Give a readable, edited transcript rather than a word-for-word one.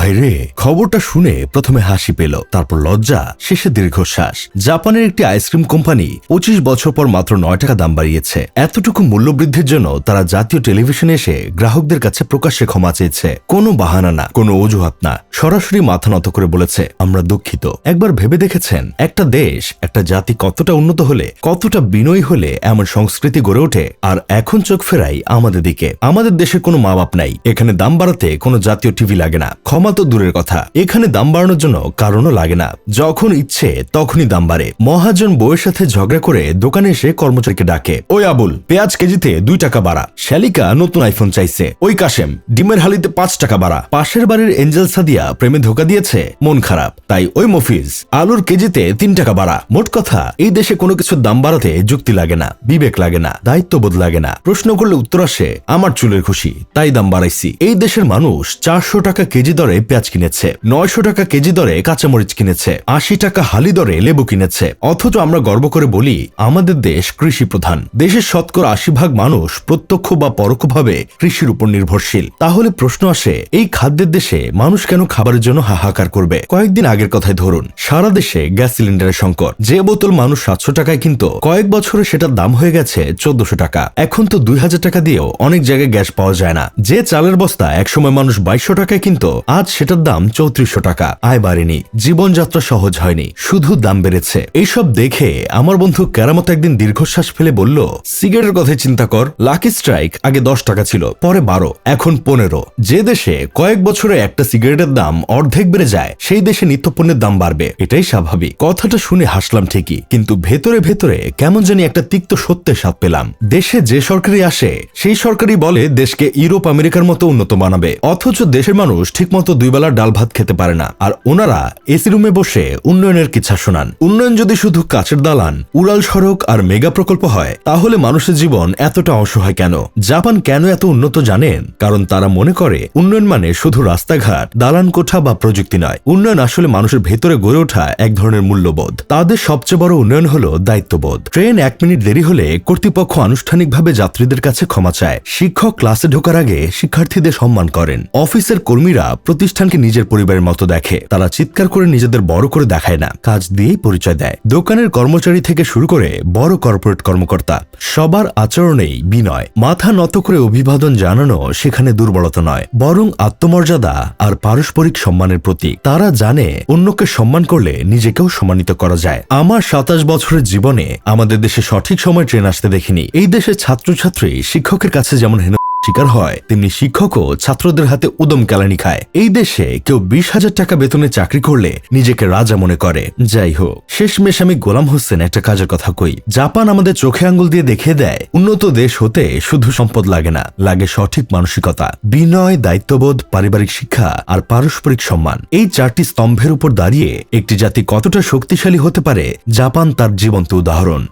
ভাইরে, খবরটা শুনে প্রথমে হাসি পেল, তারপর লজ্জা, শেষে দীর্ঘশ্বাস। জাপানের একটি আইসক্রিম কোম্পানি 25 বছর পর মাত্র 9 টাকা দাম বাড়িয়েছে। এতটুকু মূল্যবৃদ্ধির জন্য তারা জাতীয় টেলিভিশনে এসে গ্রাহকদের কাছে প্রকাশ্যে ক্ষমা চেয়েছে। কোনো বাহানা না, কোনো অজুহাত না, সরাসরি মাথা নত করে বলেছে আমরা দুঃখিত। একবার ভেবে দেখেছেন একটা দেশ, একটা জাতি কতটা উন্নত হলে, কতটা বিনয়ী হলে এমন সংস্কৃতি গড়ে ওঠে? আর এখন চোখ ফেরাই আমাদের দিকে। আমাদের দেশের কোনো মা বাপ নাই, এখানে দাম বাড়াতে কোনো জাতীয় টিভি লাগে না, ক্ষমা তো দূরের কথা, এখানে দাম বাড়ানোর জন্য কারণও লাগে না। যখন ইচ্ছে তখনই দাম বাড়ে। মহাজন বউয়ের সাথে ঝগড়া করে দোকানে এসে কর্মচারীকে ডাকে, ওই আবুল, পেঁয়াজ কেজিতে 2 টাকা বাড়া। শ্যালিকা নতুন আইফোন চাইছে। ওই কাশেম, ডিমের হালিতে 5 টাকা বাড়া। পাশের বাড়ির এঞ্জেল সাদিয়া প্রেমে ধোকা দিয়েছে, মন খারাপ, তাই ওই মফিজ, আলুর কেজিতে 3 টাকা বাড়া। মোট কথা, এই দেশে কোনো কিছুর দাম বাড়াতে যুক্তি লাগে না, বিবেক লাগে না, দায়িত্ববোধ লাগে না। প্রশ্ন করলে উত্তর আসে আমার চুলের খুশি, তাই দাম বাড়াইছি। এই দেশের মানুষ 400 টাকা কেজি দরে পেঁয়াজ কিনেছে, 900 টাকা কেজি দরে কাঁচামরিচ কিনেছে, 80 টাকা হালি দরে লেবু কিনেছে। অথচ আমরা গর্ব করে বলি আমাদের দেশ কৃষি প্রধান। দেশের শতকরা 80% মানুষ প্রত্যক্ষ বা পরোক্ষভাবে কৃষির উপর নির্ভরশীল। তাহলে প্রশ্ন আসে, এই খাদ্যের দেশে মানুষ কেন খাবারের জন্য হাহাকার করবে? কয়েকদিন আগের কথাই ধরুন, সারা দেশে গ্যাস সিলিন্ডারের সংকট। যে বোতল মানুষ 700 টাকায় কিনতো, কয়েক বছরে সেটার দাম হয়ে গেছে 1400 টাকা। এখন তো 2000 টাকা দিয়েও অনেক জায়গায় গ্যাস পাওয়া যায় না। যে চালের বস্তা একসময় মানুষ 2200 টাকায় কিনতো, আজ সেটার দাম 3400 টাকা। আয় বাড়েনি, জীবনযাত্রা সহজ হয়নি, শুধু দাম বেড়েছে। এইসব দেখে আমার বন্ধু কেরামত একদিন দীর্ঘশ্বাস ফেলে বলল, সিগারেটের কথাই চিন্তা কর। লাকি স্ট্রাইক আগে 10 টাকা ছিল, পরে 12, এখন 15। যে দেশে কয়েক বছরে একটা সিগারেটের দাম অর্ধেক বেড়ে যায়, সেই দেশে নিত্যপণ্যের দাম বাড়বে, এটাই স্বাভাবিক। কথাটা শুনে হাসলাম ঠিকই, কিন্তু ভেতরে ভেতরে কেমন জানি একটা তিক্ত সত্যের স্বাদ পেলাম। দেশে যে সরকারই আসে, সেই সরকারই বলে দেশকে ইউরোপ আমেরিকার মতো উন্নত বানাবে, অথচ দেশের মানুষ ঠিক মতো 2 বেলা ডাল ভাত খেতে পারে না। আর ওনারা এসি রুমে বসে উন্নয়নের কিচ্ছা শোনান। উন্নয়ন যদি শুধু কাচের দালান, উড়াল সড়ক আর মেগা প্রকল্প হয়, তাহলে মানুষের জীবন এতটা অসহায় কেন? জাপান কেন এত উন্নত জানেন? কারণ তারা মনে করে উন্নয়ন মানে শুধু রাস্তাঘাট, দালান কোঠা বা প্রযুক্তি নয়। উন্নয়ন আসলে মানুষের ভেতরে গড়ে ওঠা এক ধরনের মূল্যবোধ। তাদের সবচেয়ে বড় উন্নয়ন হলো দায়িত্ববোধ। ট্রেন 1 মিনিট দেরি হলে কর্তৃপক্ষ আনুষ্ঠানিকভাবে যাত্রীদের কাছে ক্ষমা চায়। শিক্ষক ক্লাসে ঢোকার আগে শিক্ষার্থীদের সম্মান করেন। অফিসের কর্মীরা প্রতিষ্ঠানকে নিজের পরিবারের মতো দেখে। তারা চিৎকার করে নিজেদের বড় করে দেখায় না, কাজ দিয়েই পরিচয় দেয়। দোকানের কর্মচারী থেকে শুরু করে বড় কর্পোরেট কর্মকর্তা, সবার আচরণেই বিনয়। মাথা নত করে অভিবাদন জানানো সেখানে দুর্বলতা নয়, বরং আত্মমর্যাদা আর পারস্পরিক সম্মানের প্রতীক। তারা জানে অন্যকে সম্মান করলে নিজেকেও সম্মানিত করা যায়। আমার 27 বছরের জীবনে আমাদের দেশে সঠিক সময় ট্রেন আসতে দেখিনি। এই দেশের ছাত্রছাত্রী শিক্ষকের কাছে যেমন শিকার হয়, তেমনি শিক্ষকও ছাত্রদের হাতে উদম কেলানি খায়। এই দেশে কেউ 20,000 টাকা বেতনে চাকরি করলে নিজেকে রাজা মনে করে। যাই হোক, শেষমেশ আমি গোলাম হোসেন একটা কাজের কথা কই। জাপান আমাদের চোখে আঙ্গুল দিয়ে দেখিয়ে দেয়, উন্নত দেশ হতে শুধু সম্পদ লাগে না, লাগে সঠিক মানসিকতা, বিনয়, দায়িত্ববোধ, পারিবারিক শিক্ষা আর পারস্পরিক সম্মান। এই 4টি স্তম্ভের উপর দাঁড়িয়ে একটি জাতি কতটা শক্তিশালী হতে পারে, জাপান তার জীবন্ত উদাহরণ।